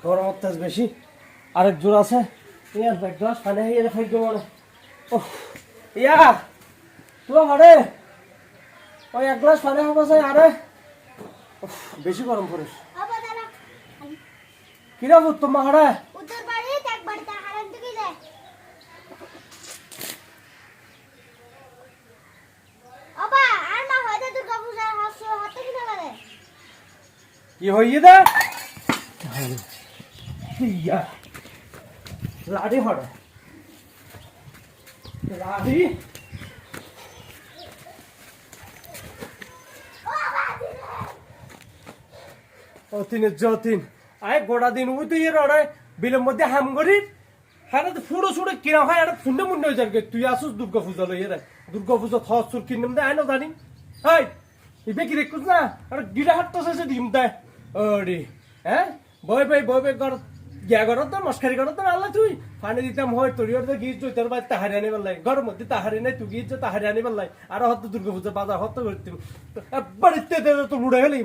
গরম তেজ বেশি। আরেক জোর আছে ইয়ার এক গ্লাস পানি খাইয়ে খাইতে মানে ওহ ইয়া তুই হারে ওই এক গ্লাস পানি খাবো চাই আরে বেশি গরম পড়ে কিরা বুঝ তোমার হারে উত্তর বাড়িতে এক বাড়িতে হারান থেকে যায় আবা আর না হয়তো দুর্গা পূজার হাতে কিনা লাগে কি হইয়ে দে ইয়া লাড়ি হড়ে লাড়ি ও তিন যতিন আয় গোড়া দিন উই তুই রড়ে বিলের মধ্যে হাম করি হ্যাঁ তো ফুড়ো ছুড়ে কিনা হয় একটা ফুন্ডে মুন্ডে হয়ে যাবে তুই আসুস দুর্গা পূজা লইয়ে রে দুর্গা পূজা থস চুর কিনম দে আয় না জানি এই ইবে কি দেখুস না আর গিরা হাত তো শেষে ডিম দেয় ওরে হ্যাঁ বই বই কর গিয়া করত তো মস্কারি করত তো আল্লাহ তুই পানি দিতাম হয় তোর তো গিয়ে তোর বাড়ি তাহারি আনি পারলাই ঘরের মধ্যে তাহারি নাই তুই গিয়ে তাহারি আনি পারলাই আর হয়তো দুর্গা পূজা বাজার হত করতাম বাড়িতে তো উড়ে গেলি